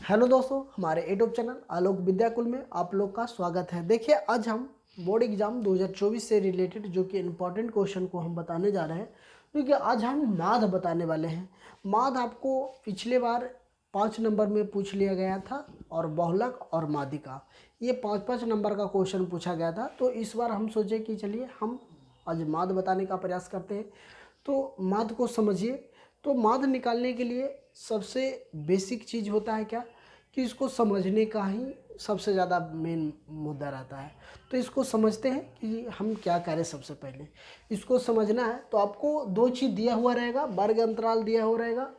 Hello दोस्तों, हमारे YouTube channel आलोक विद्याकुल में आप लोग का स्वागत है। देखिए, आज हम बोर्ड एग्जाम 2024 से रिलेटेड जो कि इम्पोर्टेंट क्वेश्चन को हम बताने जा रहे हैं, क्योंकि आज हम माध बताने वाले हैं। माध आपको पिछले बार 5 नंबर में पूछ लिया गया था और बहुलक और माध्यिका ये 5-5 नंबर का क्वेश्चन पूछा गया था। तो इस बार हम सोचे कि चलिए हम आज माध बताने का प्रयास करते हैं। तो माध को समझिए। तो माध निकालने के लिए सबसे बेसिक चीज़ होता है क्या, कि इसको समझने का ही सबसे ज़्यादा मेन मुद्दा रहता है। तो इसको समझते हैं कि हम क्या करें। सबसे पहले इसको समझना है तो आपको दो चीज़ दिया हुआ रहेगा, वर्ग अंतराल दिया हुआ रहेगा,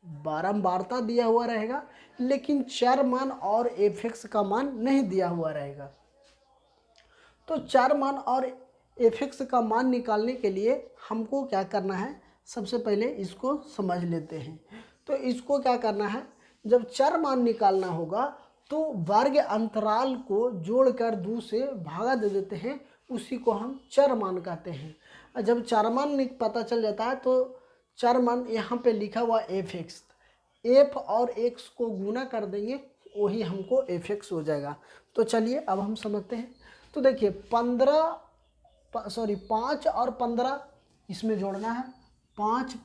बारंबारता दिया हुआ रहेगा, लेकिन चर मान और एफ का मान नहीं दिया हुआ रहेगा। तो चर मान और एफ का मान निकालने के लिए हमको क्या करना है, सबसे पहले इसको समझ लेते हैं। तो इसको क्या करना है, जब चर मान निकालना होगा तो वर्ग अंतराल को जोड़कर 2 से भागा दे देते हैं, उसी को हम चर मान कहते हैं। और जब चर मान पता चल जाता है तो चर मान यहाँ पे लिखा हुआ एफ और एक्स को गुना कर देंगे, वही हमको एफ हो जाएगा। तो चलिए अब हम समझते हैं। तो देखिए 5 और 15 इसमें जोड़ना है। 5 +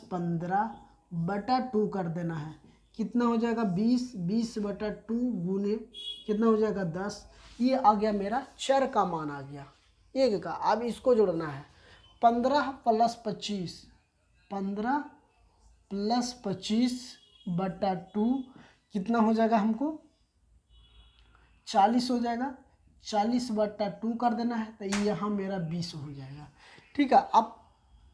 15 बटा 2 कर देना है। कितना हो जाएगा 20 बटा 2 गुने कितना हो जाएगा 10। ये आ गया मेरा चर का मान आ गया एक का। अब इसको जोड़ना है 15 + 25 बटा 2 कितना हो जाएगा हमको 40 हो जाएगा। 40 बटा 2 कर देना है तो ये यहाँ मेरा 20 हो जाएगा। ठीक है, अब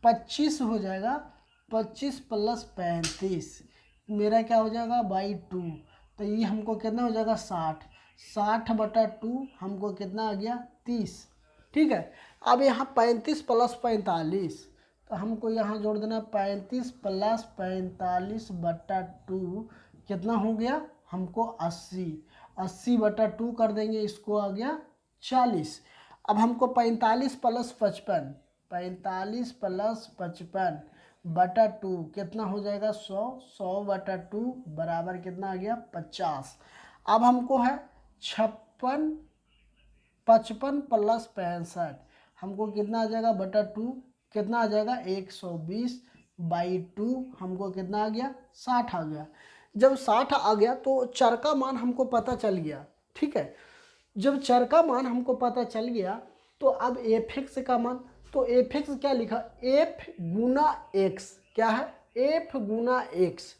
25 हो जाएगा। 25 + 35 मेरा क्या हो जाएगा 2। तो ये हमको कितना हो जाएगा 60 बटा 2 हमको कितना आ गया 30। ठीक है, अब यहाँ 35 + 45 तो हमको यहाँ जोड़ देना 35 + 45 बटा 2 कितना हो गया हमको 80 बटा 2 कर देंगे, इसको आ गया 40। अब हमको 45 + 55 बटा 2 कितना हो जाएगा 100 बटा 2 बराबर कितना आ गया 50। अब हमको है 55 + 65 हमको कितना आ जाएगा बटा 2 कितना आ जाएगा 120/2 हमको कितना आ गया 60 आ गया। जब 60 आ गया तो चर का मान हमको पता चल गया। ठीक है, जब चर का मान हमको पता चल गया तो अब एफ का मान, तो एफ क्या लिखा एफ गुना एक्स, क्या है एफ गुना एक्स।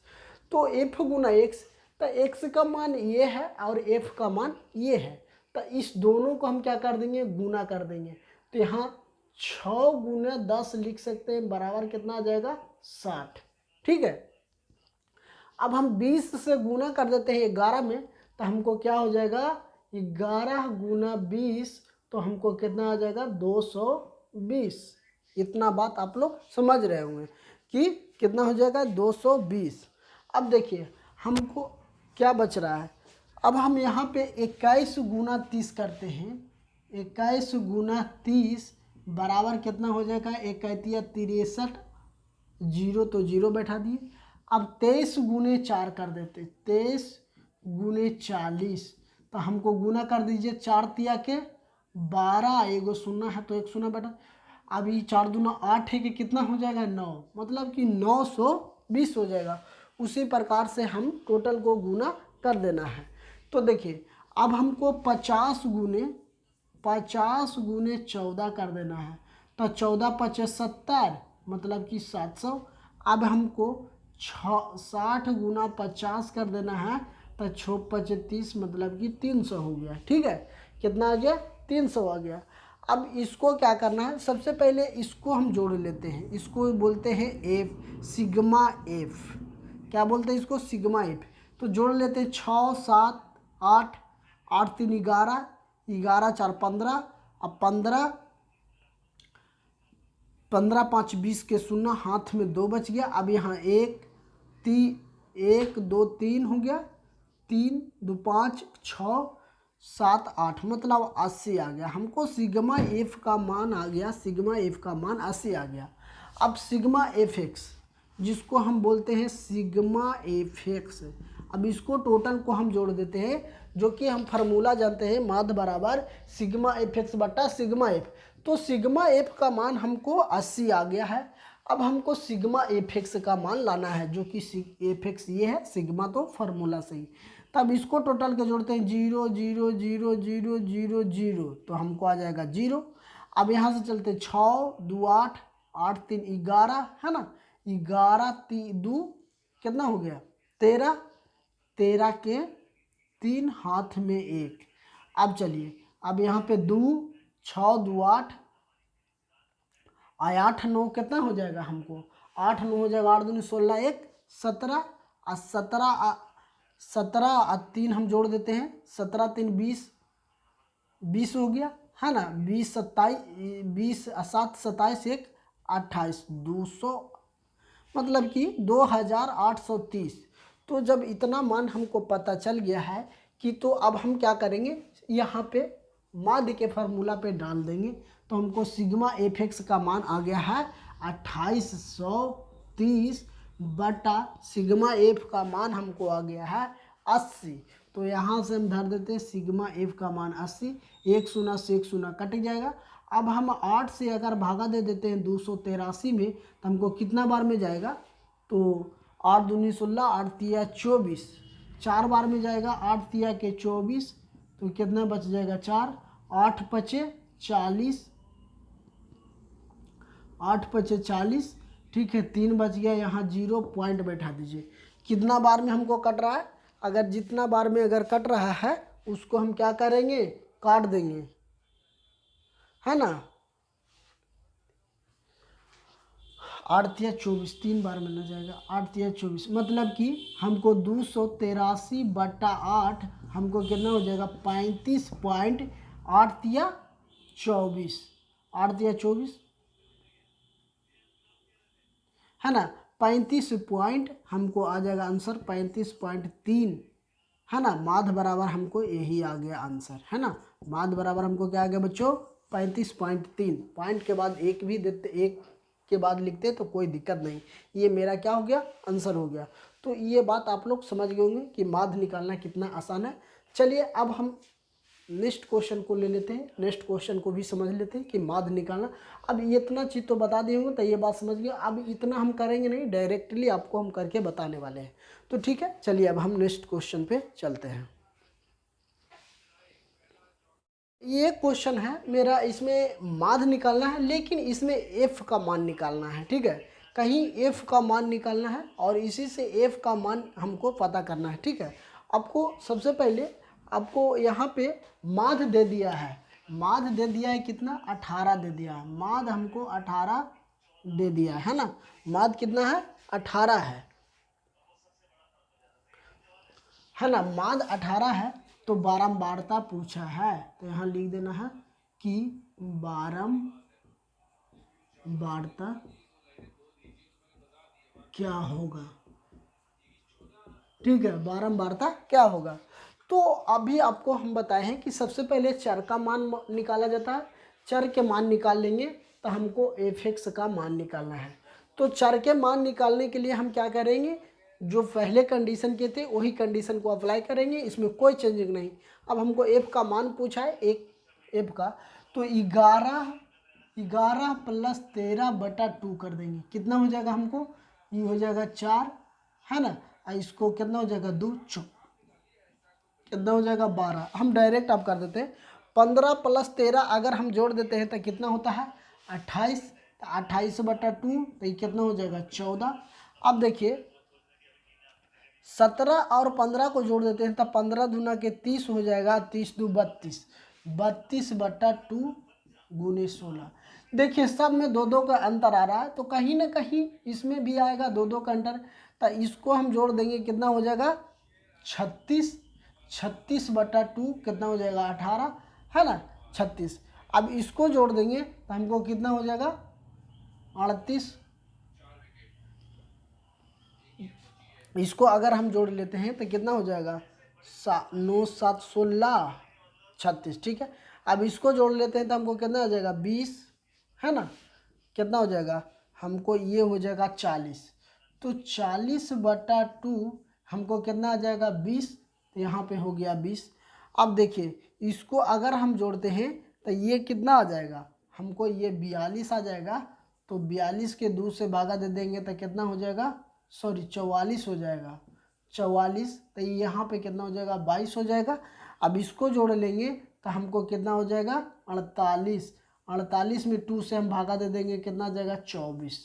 तो एफ गुना एक्स, तो एक्स का मान ये है और एफ का मान ये है, तो इस दोनों को हम क्या कर देंगे गुना कर देंगे। तो यहाँ 6 गुना 10 लिख सकते हैं, बराबर कितना आ जाएगा 60। ठीक है, अब हम 20 से गुना कर देते हैं 11 में, तो हमको क्या हो जाएगा 11 गुना 20 तो हमको कितना आ जाएगा 220। इतना बात आप लोग समझ रहे होंगे कि कितना हो जाएगा 220। अब देखिए हमको क्या बच रहा है। अब हम यहाँ पे 21 गुना 30 करते हैं। 21 गुना 30 बराबर कितना हो जाएगा 61 जीरो तो जीरो बैठा दिए। अब 23 गुने 4 कर देते, 23 गुने 40 तो हमको गुना कर दीजिए 4 तिया के 12, एगो शून्य है तो एक शून्य बैठा। अब ये 4 दूना 8 है कि कितना हो जाएगा 9, मतलब कि 920 हो जाएगा। उसी प्रकार से हम टोटल को गुना कर देना है। तो देखिए अब हमको 50 गुने 14 कर देना है, तो 14 × 5 = 70 मतलब कि 700। अब हमको 60 गुना 50 कर देना है, तो 6 × 5 = 30 मतलब कि 300 हो गया। ठीक है, कितना आ गया 300 आ गया। अब इसको क्या करना है, सबसे पहले इसको हम जोड़ लेते हैं। इसको बोलते हैं एफ, सिग्मा एफ। क्या बोलते हैं इसको सिग्मा एफ। तो जोड़ लेते हैं 6 7 8 8 3 11 11 4 15। अब 15 5 20 के शून्य, हाथ में 2 बच गया। अब यहाँ 1 2 3 हो गया, 3 2 5 6 7 8 मतलब 80 आ गया। हमको सिग्मा एफ का मान आ गया, सिग्मा एफ का मान 80 आ गया। अब सिग्मा एफ एक्स जिसको हम बोलते हैं सिग्मा एफ एक्स, अब इसको टोटल को हम जोड़ देते हैं, जो कि हम फार्मूला जानते हैं, माध्य बराबर सिग्मा एफ एक्स बटा सिग्मा एफ। तो सिग्मा एफ का मान हमको 80 आ गया है। अब हमको सिग्मा एफ एक्स का मान लाना है, जो कि एफ एक्स ये है, सिग्मा तो फार्मूला से ही। तब इसको टोटल के जोड़ते हैं, 0 0 0 0 0 0, तो हमको आ जाएगा 0। अब यहाँ से चलते 6 2 8 8 3 11 है ना, 11 3 2 कितना हो गया 13, 13 के 3 हाथ में 1। अब चलिए, अब यहाँ पे 2 6 2 8 8 9 कितना हो जाएगा हमको, 8 9 हो जाएगा, 8 दूनी 16 1 17 और 17 और 3 हम जोड़ देते हैं, 17 3 20 हो गया है ना, 20 27 20 7 27 1 28 200, मतलब कि 2830। तो जब इतना मान हमको पता चल गया है कि, तो अब हम क्या करेंगे, यहाँ पे माध्य के फार्मूला पे डाल देंगे। तो हमको सिग्मा एफ एक्स का मान आ गया है 2830 बटा सिग्मा एफ का मान हमको आ गया है 80। तो यहाँ से हम धर देते हैं सिग्मा एफ का मान 80, 1 शून्य से 1 शून्य कट जाएगा। अब हम 8 से अगर भागा दे देते हैं 283 में, तो हमको कितना बार में जाएगा, तो 8 दूनी 16 8 तिया 24, 4 बार में जाएगा, 8 तिया के 24, तो कितना बच जाएगा 4, 8 पचे 40, 8 पचे 40, ठीक है, 3 बच गया, यहाँ 0 पॉइंट बैठा दीजिए। कितना बार में हमको कट रहा है, अगर जितना बार में अगर कट रहा है उसको हम क्या करेंगे, काट देंगे, है ना। 8 तिया 24, 3 बार में न जाएगा, 8 तिया 24, मतलब कि हमको 283 बटा 8 हमको कितना हो जाएगा 35.8 तिया 24, 8 तिया 24 है ना, 35 पॉइंट हमको आ जाएगा आंसर 35.3 है ना। माध्य बराबर हमको यही आ गया आंसर, है ना। माध्य बराबर हमको क्या आ गया बच्चों 35.3। पॉइंट के बाद एक भी देते, एक के बाद लिखते तो कोई दिक्कत नहीं, ये मेरा क्या हो गया आंसर हो गया। तो ये बात आप लोग समझ गए होंगे कि माध्य निकालना कितना आसान है। चलिए अब हम नेक्स्ट क्वेश्चन को ले लेते हैं, नेक्स्ट क्वेश्चन को भी समझ लेते हैं कि माध्य निकालना। अब ये इतना चीज़ तो बता दिए होंगे, तो ये बात समझ गए। अब इतना हम करेंगे नहीं, डायरेक्टली आपको हम करके बताने वाले हैं। तो ठीक है, चलिए अब हम नेक्स्ट क्वेश्चन पे चलते हैं। ये क्वेश्चन है मेरा, इसमें माध्य निकालना है, लेकिन इसमें एफ का मान निकालना है, ठीक है। कहीं एफ का मान निकालना है और इसी से एफ का मान हमको पता करना है, ठीक है। आपको सबसे पहले आपको यहाँ पे माध्य दे दिया है, माध्य दे दिया है कितना 18 दे दिया है, माध्य हमको 18 दे दिया है ना। माध्य कितना है 18 है ना, माध्य 18 है। तो बारंबारता पूछा है, तो यहाँ लिख देना है कि बारंबारता क्या होगा, ठीक है, बारंबारता क्या होगा। तो अभी आपको हम बताए हैं कि सबसे पहले चर का मान निकाला जाता है, चर के मान निकाल लेंगे तो हमको एफ एक्स का मान निकालना है। तो चर के मान निकालने के लिए हम क्या करेंगे, जो पहले कंडीशन के थे वही कंडीशन को अप्लाई करेंगे, इसमें कोई चेंजिंग नहीं। अब हमको एफ का मान पूछा है, एक एफ का, तो 11 प्लस 13 बटा 2 कर देंगे, कितना हो जाएगा हमको, ये हो जाएगा 4 है ना, और इसको कितना हो जाएगा 2 कितना हो जाएगा 12। हम डायरेक्ट आप कर देते हैं, 15 प्लस 13 अगर हम जोड़ देते हैं तो कितना होता है 28, तो 28 बटा 2 तो ये कितना हो जाएगा 14। अब देखिए 17 और 15 को जोड़ देते हैं तो 15 दूना के 30 हो जाएगा, 30 दू 32, 32 बटा 2 गुने 16। देखिए सब में 2 का अंतर आ रहा है, तो कहीं ना कहीं इसमें भी आएगा 2 का अंतर, तो इसको हम जोड़ देंगे, कितना हो जाएगा 36, 36 बटा 2 कितना हो जाएगा 18 है ना, 36। अब इसको जोड़ देंगे तो हमको कितना हो जाएगा 38, इसको अगर हम जोड़ लेते हैं तो कितना हो जाएगा 9 7 16 36, ठीक है। अब इसको जोड़ लेते हैं तो हमको कितना हो जाएगा 20 है ना, कितना हो जाएगा हमको ये हो जाएगा 40। तो 40 बटा 2 हमको कितना आ जाएगा 20, तो यहाँ पे हो गया 20। अब देखिए इसको अगर हम जोड़ते हैं तो ये कितना आ जाएगा, हमको ये 42 आ जाएगा। तो 42 के 2 से भागा दे देंगे तो कितना हो जाएगा, सॉरी 44 हो जाएगा, 44। तो यहाँ पे कितना हो जाएगा 22 हो जाएगा। अब इसको जोड़ लेंगे तो हमको कितना हो जाएगा 48। 48 में 2 से हम भागा दे देंगे, कितना आ जाएगा 24।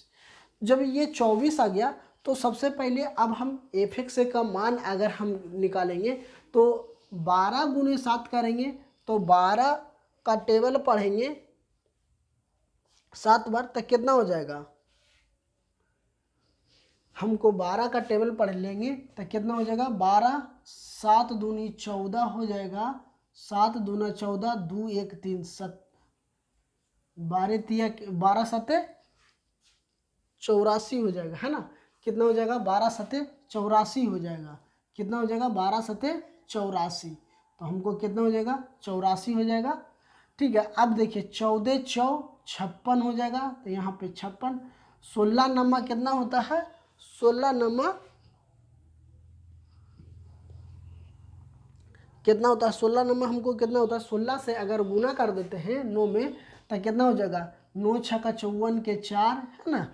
जब ये 24 आ गया तो सबसे पहले अब हम f(x) का मान अगर हम निकालेंगे तो 12 गुने 7 करेंगे तो 12 का टेबल पढ़ेंगे 7 बार तो कितना हो जाएगा, हमको 12 का टेबल पढ़ लेंगे तो कितना हो जाएगा 12, 7 दूनी 14 हो जाएगा, 7 दूना 14, 2 1 3 7, 12 सते 84 हो जाएगा, है ना। कितना हो जाएगा 12 सते 84 हो जाएगा, कितना हो जाएगा 12 सते 84, तो हमको कितना हो जाएगा 84 हो जाएगा। ठीक है, अब देखिए 14 चौ 56 हो जाएगा, तो यहाँ पे 56। 16 नंबर कितना होता है, 16 नंबर कितना होता है, 16 नंबर हमको कितना होता है, 16 से अगर गुना कर देते हैं 9 में तो कितना हो जाएगा, 9 6 का 54 के 4, है ना।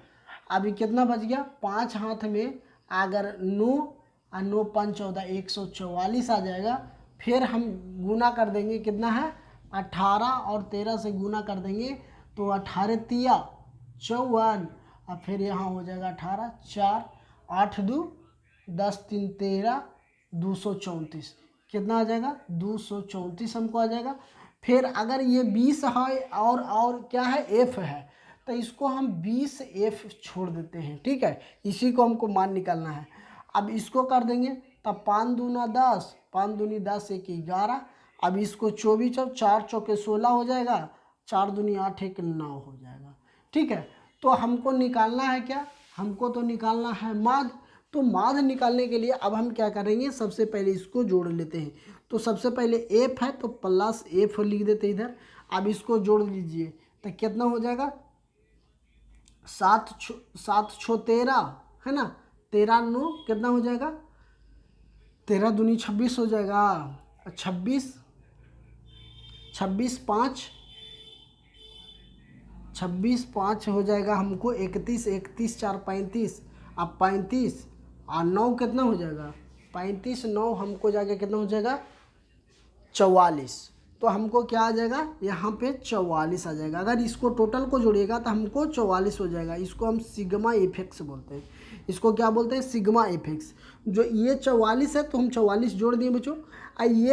अभी कितना बच गया, 5 हाथ में अगर 9 और 9 5 14 144 आ जाएगा। फिर हम गुना कर देंगे, कितना है 18 और 13 से गुना कर देंगे तो 18 तिया 54, और फिर यहाँ हो जाएगा 18 4 8 2 10 3 13 234, कितना आ जाएगा 234 हमको आ जाएगा। फिर अगर ये 20 है और क्या है f है, तो इसको हम 20f छोड़ देते हैं, ठीक है। इसी को हमको मान निकालना है। अब इसको कर देंगे तब 5 दूना 10, 5 दूनी 10 1 11। अब इसको 24 4 चौके 16 हो जाएगा, 4 दूनी 8 1 9 हो जाएगा, ठीक है। तो हमको निकालना है क्या, हमको तो निकालना है माध्य। तो माध्य निकालने के लिए अब हम क्या करेंगे, सबसे पहले इसको जोड़ लेते हैं। तो सबसे पहले f है तो प्लस f लिख देते इधर। अब इसको जोड़ लीजिए तो कितना हो जाएगा, 7 6 13, है ना। 13 9 कितना हो जाएगा, 13 दूनी 26 हो जाएगा, 26 26 5 26 5 हो जाएगा हमको 31, 31 4 35। अब 35 और 9 कितना हो जाएगा, 35 9 हमको जाके कितना हो जाएगा 44। तो हमको क्या आ जाएगा, यहाँ पे 44 आ जाएगा। अगर इसको टोटल को जोड़िएगा तो हमको 44 हो जाएगा। इसको हम सिग्मा f(x) बोलते हैं। इसको क्या बोलते हैं, सिग्मा f(x). जो ये 44 है तो हम 44 जोड़ दिए बच्चों,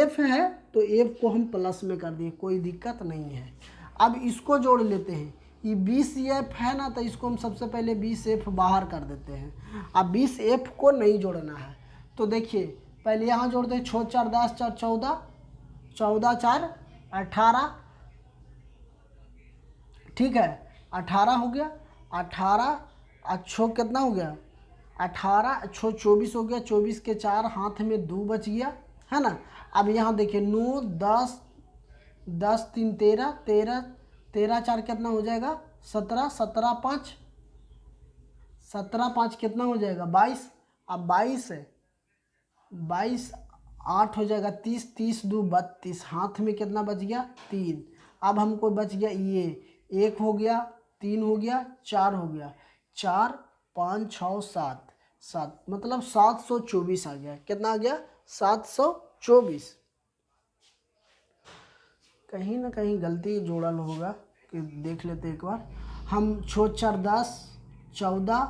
f है तो f को हम प्लस में कर दिए, कोई दिक्कत नहीं है। अब इसको जोड़ लेते हैं, ये 20f है ना, तो इसको हम सबसे पहले 20f बाहर कर देते हैं। अब 20f को नहीं जोड़ना है तो देखिए पहले यहाँ जोड़ते हैं, 6 4 10 4 14, 14 4 18, ठीक है 18 हो गया। 18 अच्छो कितना हो गया, 18 अच्छो 24 हो गया, 24 के 4 हाथ में 2 बच गया, है ना। अब यहाँ देखिए 9 10 10 3 13 13 13 4 कितना हो जाएगा 17, 17 5 17 5 कितना हो जाएगा 22। अब 22 है, 22 8 हो जाएगा 30, 30 2 32, हाथ में कितना बच गया 3। अब हमको बच गया ये 1 हो गया, 3 हो गया, 4 हो गया, 4 5 6 7 7, मतलब 724 आ गया। कितना आ गया 724। कहीं ना कहीं गलती जोड़ल होगा, कि देख लेते एक बार हम। 6 4 10 14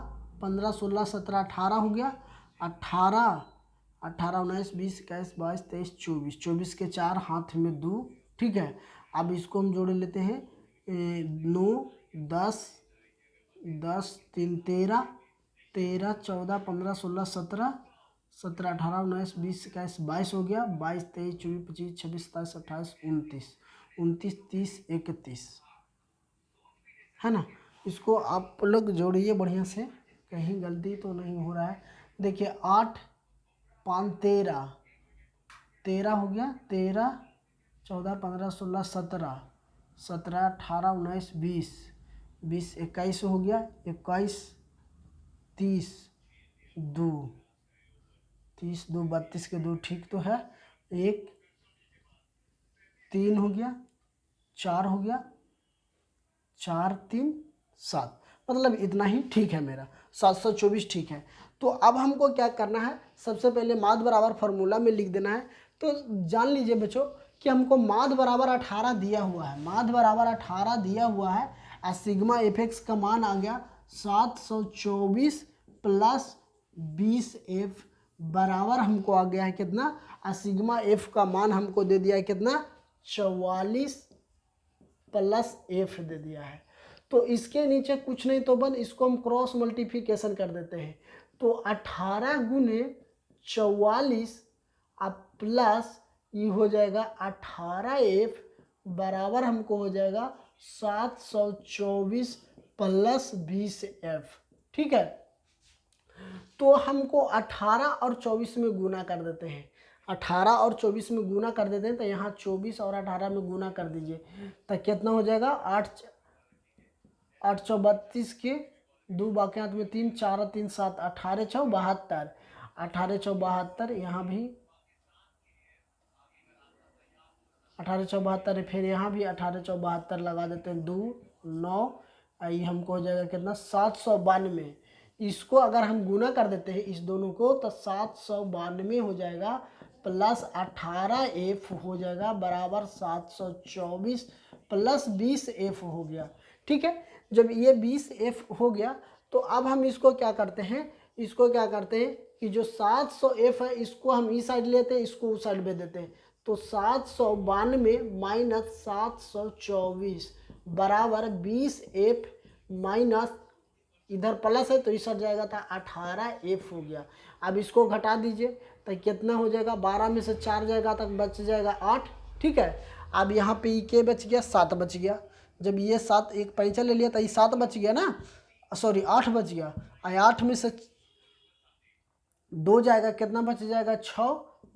15 16 17 18 हो गया, 18 18 19 20 21 22 23 24, 24 के 4 हाथ में 2, ठीक है। अब इसको हम जोड़ लेते हैं, 9 10 10 3 13 13 14 15 16 17 17 18 19 20 21 22 हो गया, 22 23 24 25 26 27 28 29 30 31, है ना। इसको आप लोग जोड़िए बढ़िया से, कहीं गलती तो नहीं हो रहा है। देखिए 8 5 13 13 हो गया, 13 14 15 16 17 17 18 19 20 20 21 हो गया, 21 30 2 30 2 32 के 2 ठीक तो है, 1 3 हो गया, 4 हो गया, 4 3 7, मतलब इतना ही ठीक है मेरा, 724 ठीक है। तो अब हमको क्या करना है, सबसे पहले माद बराबर फार्मूला में लिख देना है। तो जान लीजिए बच्चों कि हमको माद बराबर 18 दिया हुआ है, माद बराबर 18 दिया हुआ है और सिग्मा एफ एक्स का मान आ गया 724 प्लस 20 एफ बराबर हमको आ गया है कितना, और सिग्मा एफ का मान हमको दे दिया है कितना, 44 प्लस एफ दे दिया है। तो इसके नीचे कुछ नहीं तो बन, इसको हम क्रॉस मल्टीप्लिकेशन कर देते हैं। तो 18 गुने 44 प्लस ये हो जाएगा 18 बराबर हमको हो जाएगा 724 प्लस 20 ठीक है। तो हमको 18 और 24 में गुना कर देते हैं, 18 और 24 में गुना कर देते हैं, तो यहाँ 24 और 18 में गुना कर दीजिए तो कितना हो जाएगा, 832 के 2 बाकी हाथ में 3 4 3 7, 18 6 72, 18 6 72, यहाँ भी 18 6 72 है, फिर यहाँ भी 18 6 72 लगा देते हैं, 2 9, ये हमको हो जाएगा कितना, 792। इसको अगर हम गुना कर देते हैं इस दोनों को तो 792 हो जाएगा प्लस 18 हो जाएगा बराबर 724 प्लस 20 हो गया। ठीक है, जब ये 20 हो गया तो अब हम इसको क्या करते हैं, इसको क्या करते हैं कि जो 700 है इसको हम इस साइड लेते हैं, इसको उस साइड में देते हैं। तो 792 माइनस 724 बराबर 20 माइनस इधर प्लस है तो इस हट जाएगा था 18 हो गया। अब इसको घटा दीजिए तो कितना हो जाएगा, 12 में से 4 जाएगा तक बच जाएगा 8। ठीक है, अब यहाँ पे के बच गया, 7 बच गया। जब ये 7 एक पैंचा ले लिया तो ये 7 बच गया ना, सॉरी 8 बच गया। 8 में से 2 जाएगा, कितना बच जाएगा 6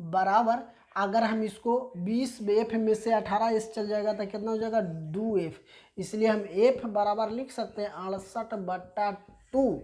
बराबर, अगर हम इसको 20 एफ में से 18 एस चल जाएगा तो कितना हो जाएगा 2 एफ, इसलिए हम एफ बराबर लिख सकते हैं 68/2।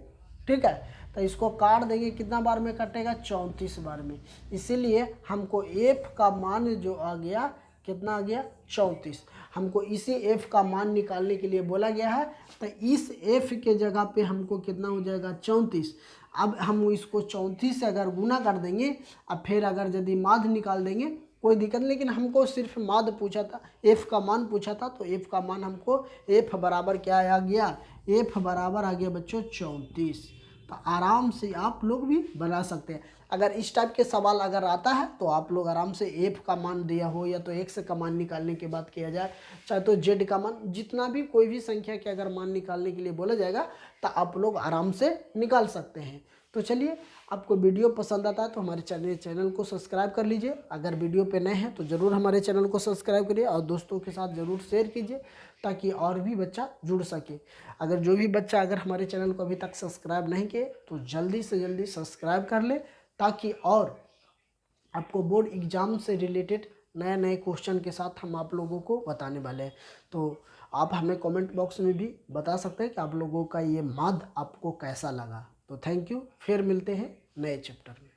ठीक है, तो इसको काट देंगे, कितना बार में कटेगा 34 बार में, इसीलिए हमको एफ का मान जो आ गया कितना आ गया 34। हमको इसी एफ का मान निकालने के लिए बोला गया है, तो इस एफ के जगह पे हमको कितना हो जाएगा 34। अब हम इसको 34 से अगर गुना कर देंगे, अब फिर अगर यदि माध्य निकाल देंगे कोई दिक्कत नहीं, लेकिन हमको सिर्फ माध्य पूछा था, एफ का मान पूछा था, तो एफ का मान हमको एफ बराबर क्या आ गया, एफ बराबर आ गया बच्चों 34। तो आराम से आप लोग भी बना सकते हैं। अगर इस टाइप के सवाल अगर आता है तो आप लोग आराम से एफ का मान दिया हो या तो एक्स का मान निकालने की बात किया जाए, चाहे तो जेड का मान, जितना भी कोई भी संख्या के अगर मान निकालने के लिए बोला जाएगा तो आप लोग आराम से निकाल सकते हैं। तो चलिए, आपको वीडियो पसंद आता है तो हमारे चैनल को सब्सक्राइब कर लीजिए। अगर वीडियो पे नए हैं तो ज़रूर हमारे चैनल को सब्सक्राइब करिए और दोस्तों के साथ ज़रूर शेयर कीजिए ताकि और भी बच्चा जुड़ सके। अगर जो भी बच्चा अगर हमारे चैनल को अभी तक सब्सक्राइब नहीं किए तो जल्दी से जल्दी सब्सक्राइब कर ले, ताकि और आपको बोर्ड एग्ज़ाम से रिलेटेड नए नए क्वेश्चन के साथ हम आप लोगों को बताने वाले हैं। तो आप हमें कमेंट बॉक्स में भी बता सकते हैं कि आप लोगों का ये माध्य आपको कैसा लगा। तो थैंक यू, फिर मिलते हैं नए चैप्टर में।